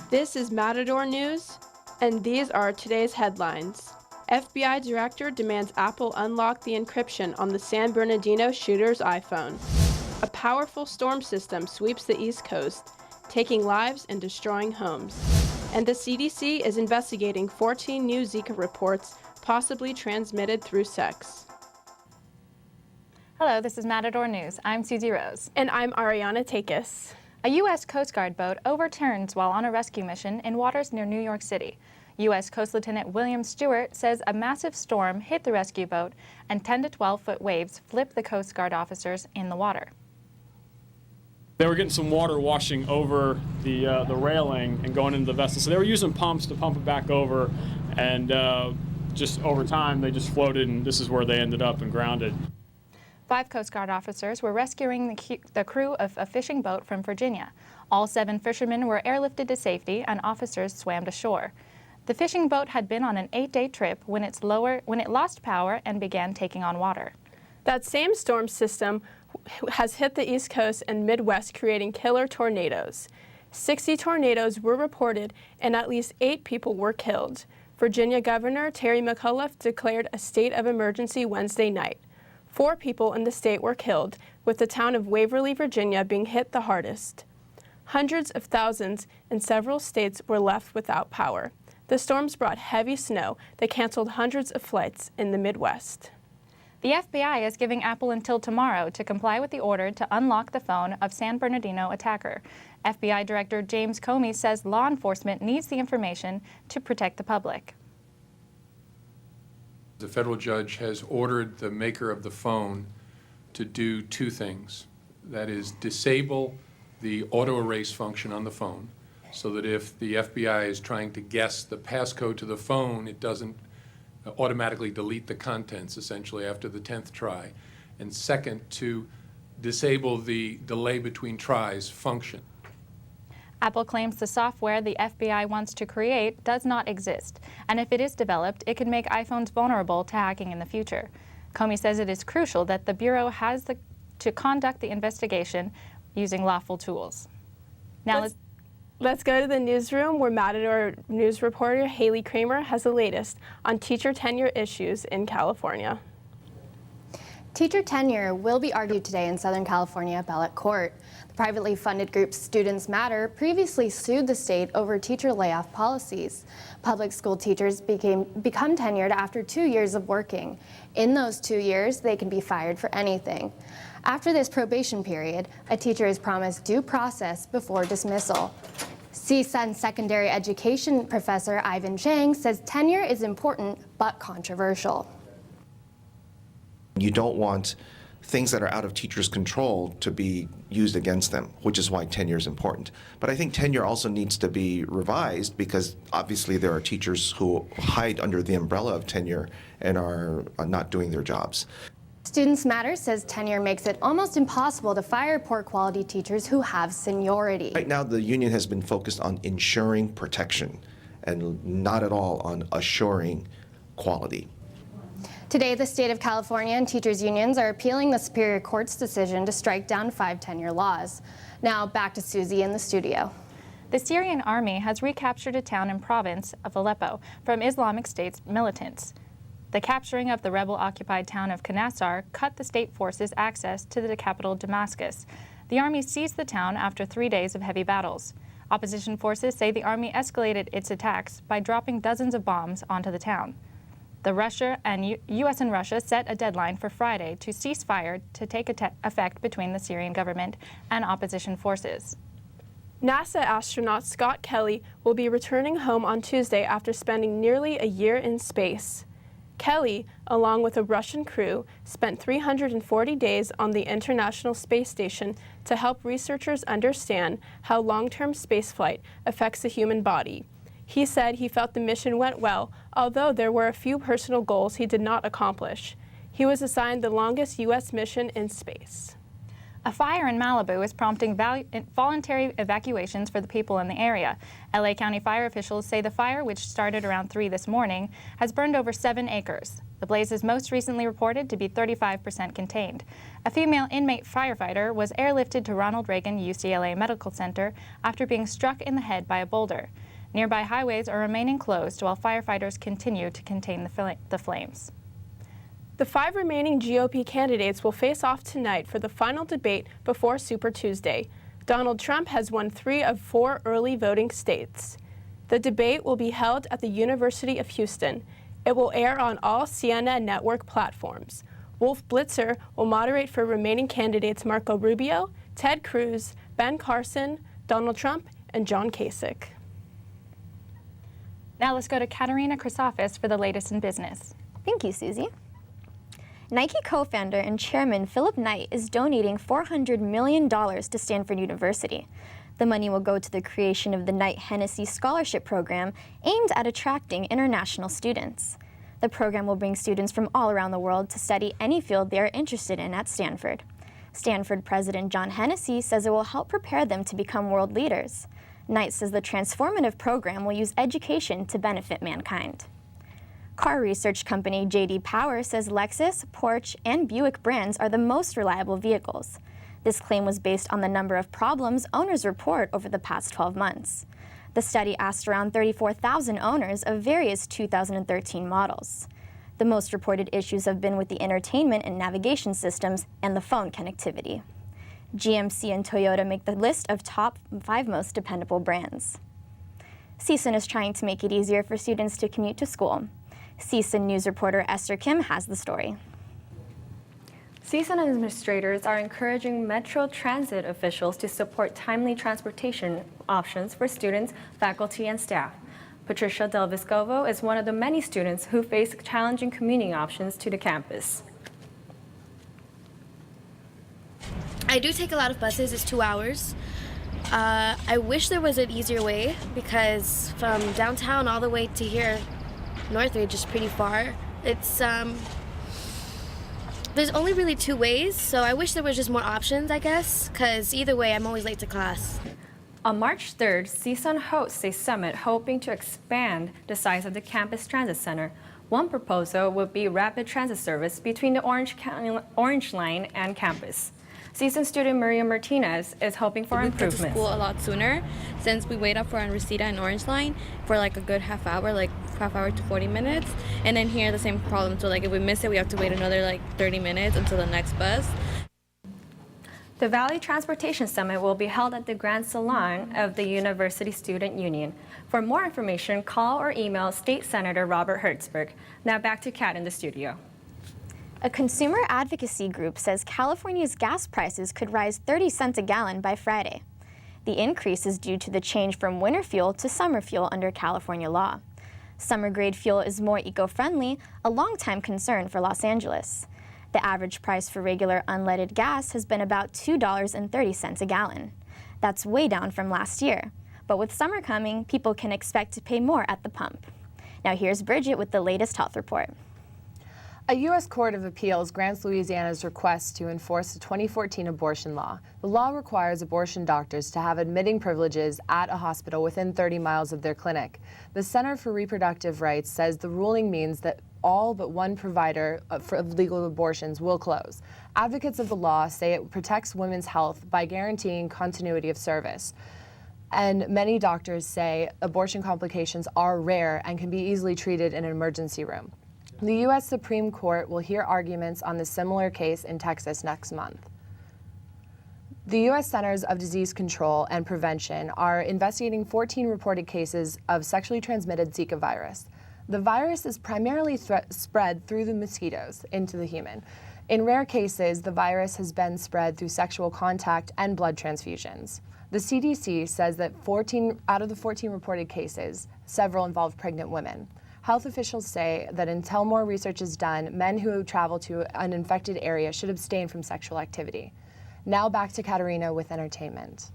This is Matador News, and these are today's headlines. FBI director demands Apple unlock the encryption on the San Bernardino shooter's iPhone. A powerful storm system sweeps the East Coast, taking lives and destroying homes. And the CDC is investigating 14 new Zika reports, possibly transmitted through sex. Hello, this is Matador News. I'm Susie Rose. And I'm Arianna Takis. A U.S. Coast Guard boat overturns while on a rescue mission in waters near New York City. U.S. Coast Lieutenant William Stewart says a massive storm hit the rescue boat and 10 to 12-foot waves flipped the Coast Guard officers in the water. They were getting some water washing over the railing and going into the vessel. So they were using pumps to pump it back over, and just over time they just floated, and this is where they ended up and grounded. 5 Coast Guard officers were rescuing the crew of a fishing boat from Virginia. All 7 fishermen were airlifted to safety and officers swam to shore. The fishing boat had been on an 8-day trip when it lost power and began taking on water. That same storm system has hit the East Coast and Midwest, creating killer tornadoes. 60 tornadoes were reported and at least 8 people were killed. Virginia Governor Terry McAuliffe declared a state of emergency Wednesday night. 4 people in the state were killed, with the town of Waverly, Virginia being hit the hardest. Hundreds of thousands in several states were left without power. The storms brought heavy snow that canceled hundreds of flights in the Midwest. The FBI is giving Apple until tomorrow to comply with the order to unlock the phone of San Bernardino attacker. FBI Director James Comey says law enforcement needs the information to protect the public. The federal judge has ordered the maker of the phone to do 2 things. That is, disable the auto erase function on the phone so that if the FBI is trying to guess the passcode to the phone, it doesn't automatically delete the contents, essentially, after the 10th try. And second, to disable the delay between tries function. Apple claims the software the FBI wants to create does not exist, and if it is developed, it could make iPhones vulnerable to hacking in the future. Comey says it is crucial that the Bureau has to conduct the investigation using lawful tools. Now Let's go to the newsroom where Matador News reporter Haley Kramer has the latest on teacher tenure issues in California. Teacher tenure will be argued today in Southern California appellate court. The privately funded group Students Matter previously sued the state over teacher layoff policies. Public school teachers become tenured after 2 years of working. In those 2 years, they can be fired for anything. After this probation period, a teacher is promised due process before dismissal. CSUN secondary education professor Ivan Cheng says tenure is important but controversial. You don't want things that are out of teachers' control to be used against them, which is why tenure is important. But I think tenure also needs to be revised because obviously there are teachers who hide under the umbrella of tenure and are not doing their jobs. Students Matter says tenure makes it almost impossible to fire poor quality teachers who have seniority. Right now the union has been focused on ensuring protection and not at all on assuring quality. Today, the state of California and teachers' unions are appealing the Superior Court's decision to strike down 5 tenure laws. Now, back to Susie in the studio. the Syrian army has recaptured a town and province of Aleppo from Islamic State's militants. The capturing of the rebel-occupied town of Qanasar cut the state forces access to the capital Damascus. The army seized the town after 3 days of heavy battles. Opposition forces say the army escalated its attacks by dropping dozens of bombs onto the town. U.S. and Russia set a deadline for Friday to cease fire to take effect between the Syrian government and opposition forces. NASA astronaut Scott Kelly will be returning home on Tuesday after spending nearly a year in space. Kelly, along with a Russian crew, spent 340 days on the International Space Station to help researchers understand how long-term spaceflight affects the human body. He said he felt the mission went well, although there were a few personal goals he did not accomplish. He was assigned the longest U.S. mission in space. A fire in Malibu is prompting voluntary evacuations for the people in the area. LA County fire officials say the fire, which started around 3 this morning, has burned over 7 acres. The blaze is most recently reported to be 35% contained. A female inmate firefighter was airlifted to Ronald Reagan UCLA Medical Center after being struck in the head by a boulder. Nearby highways are remaining closed while firefighters continue to contain the flames. The 5 remaining GOP candidates will face off tonight for the final debate before Super Tuesday. Donald Trump has won 3 of 4 early voting states. The debate will be held at the University of Houston. It will air on all CNN network platforms. Wolf Blitzer will moderate for remaining candidates Marco Rubio, Ted Cruz, Ben Carson, Donald Trump, and John Kasich. Now let's go to Katerina Chryssafis for the latest in business. Thank you, Susie. Nike co-founder and chairman Philip Knight is donating $400 million to Stanford University. The money will go to the creation of the Knight Hennessy Scholarship Program aimed at attracting international students. The program will bring students from all around the world to study any field they are interested in at Stanford. Stanford President John Hennessy says it will help prepare them to become world leaders. Knight says the transformative program will use education to benefit mankind. Car research company J.D. Power says Lexus, Porsche, and Buick brands are the most reliable vehicles. This claim was based on the number of problems owners report over the past 12 months. The study asked around 34,000 owners of various 2013 models. The most reported issues have been with the entertainment and navigation systems and the phone connectivity. GMC and Toyota make the list of top 5 most dependable brands. CSUN is trying to make it easier for students to commute to school. CSUN News reporter Esther Kim has the story. CSUN administrators are encouraging Metro Transit officials to support timely transportation options for students, faculty, and staff. Patricia Del Vescovo is one of the many students who face challenging commuting options to the campus. I do take a lot of buses. It's 2 hours. I wish there was an easier way because from downtown all the way to here, Northridge is pretty far. It's there's only really 2 ways, so I wish there was just more options, I guess, because either way, I'm always late to class. On March 3rd, CSUN hosts a summit hoping to expand the size of the campus transit center. One proposal would be rapid transit service between the Orange Line and campus. CSUN student Maria Martinez is hoping for improvements. We get to school a lot sooner since we wait up for Reseda and Orange Line for like a good half hour to 40 minutes. And then here the same problem. So like if we miss it, we have to wait another like 30 minutes until the next bus. The Valley Transportation Summit will be held at the Grand Salon of the University Student Union. For more information, call or email State Senator Robert Hertzberg. Now back to Kat in the studio. A consumer advocacy group says California's gas prices could rise 30 cents a gallon by Friday. The increase is due to the change from winter fuel to summer fuel under California law. Summer-grade fuel is more eco-friendly, a longtime concern for Los Angeles. The average price for regular unleaded gas has been about $2.30 a gallon. That's way down from last year. But with summer coming, people can expect to pay more at the pump. Now here's Brigitte with the latest health report. A U.S. Court of Appeals grants Louisiana's request to enforce the 2014 abortion law. The law requires abortion doctors to have admitting privileges at a hospital within 30 miles of their clinic. The Center for Reproductive Rights says the ruling means that all but one provider of legal abortions will close. Advocates of the law say it protects women's health by guaranteeing continuity of service. And many doctors say abortion complications are rare and can be easily treated in an emergency room. The U.S. Supreme Court will hear arguments on the similar case in Texas next month. The U.S. Centers of Disease Control and Prevention are investigating 14 reported cases of sexually transmitted Zika virus. The virus is primarily spread through the mosquitoes into the human. In rare cases, the virus has been spread through sexual contact and blood transfusions. The CDC says that 14 out of the 14 reported cases, several involve pregnant women. Health officials say that until more research is done, men who travel to an infected area should abstain from sexual activity. Now back to Katerina with entertainment.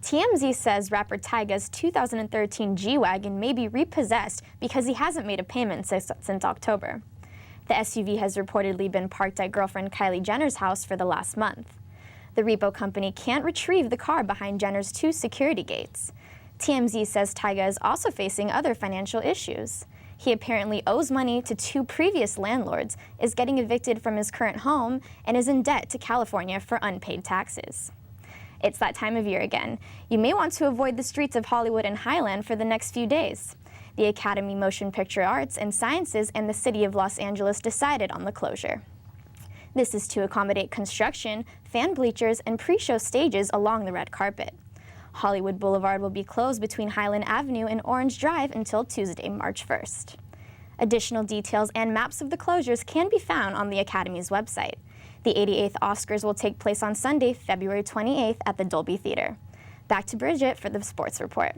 TMZ says rapper Tyga's 2013 G-Wagon may be repossessed because he hasn't made a payment since October. The SUV has reportedly been parked at girlfriend Kylie Jenner's house for the last month. The repo company can't retrieve the car behind Jenner's 2 security gates. TMZ says Tyga is also facing other financial issues. He apparently owes money to 2 previous landlords, is getting evicted from his current home, and is in debt to California for unpaid taxes. It's that time of year again. You may want to avoid the streets of Hollywood and Highland for the next few days. The Academy Motion Picture Arts and Sciences and the City of Los Angeles decided on the closure. This is to accommodate construction, fan bleachers, and pre-show stages along the red carpet. Hollywood Boulevard will be closed between Highland Avenue and Orange Drive until Tuesday, March 1st. Additional details and maps of the closures can be found on the Academy's website. The 88th Oscars will take place on Sunday, February 28th at the Dolby Theater. Back to Brigitte for the sports report.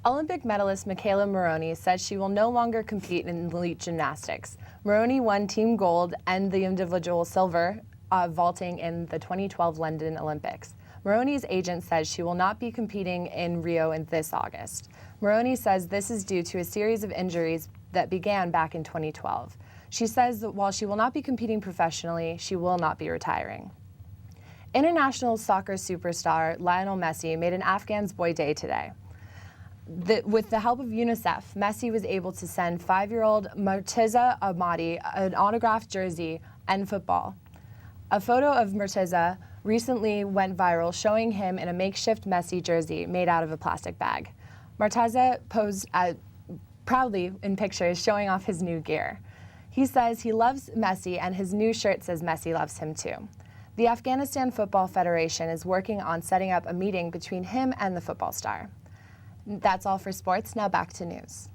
Olympic medalist Michaela Maroney says she will no longer compete in elite gymnastics. Maroney won team gold and the individual silver vaulting in the 2012 London Olympics. Maroney's agent says she will not be competing in Rio in this August. Maroney says this is due to a series of injuries that began back in 2012. She says that while she will not be competing professionally, she will not be retiring. International soccer superstar Lionel Messi made an Afghan's Boy Day today. With the help of UNICEF, Messi was able to send 5-year-old Murtaza Ahmadi an autographed jersey and football. A photo of Murtaza recently went viral showing him in a makeshift Messi jersey made out of a plastic bag. Murtaza posed proudly in pictures showing off his new gear. He says he loves Messi and his new shirt says Messi loves him too. The Afghanistan Football Federation is working on setting up a meeting between him and the football star. That's all for sports. Now back to news.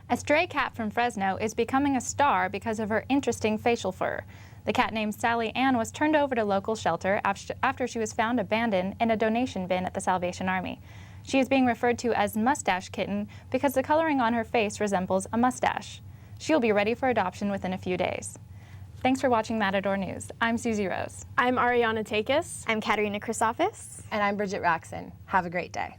A stray cat from Fresno is becoming a star because of her interesting facial fur. The cat named Sally Ann was turned over to local shelter after she was found abandoned in a donation bin at the Salvation Army. She is being referred to as Mustache Kitten because the coloring on her face resembles a mustache. She'll be ready for adoption within a few days. Thanks for watching Matador News. I'm Susie Rose. I'm Arianna Takis. I'm Katerina Chryssafis. And I'm Brigitte Raskin. Have a great day.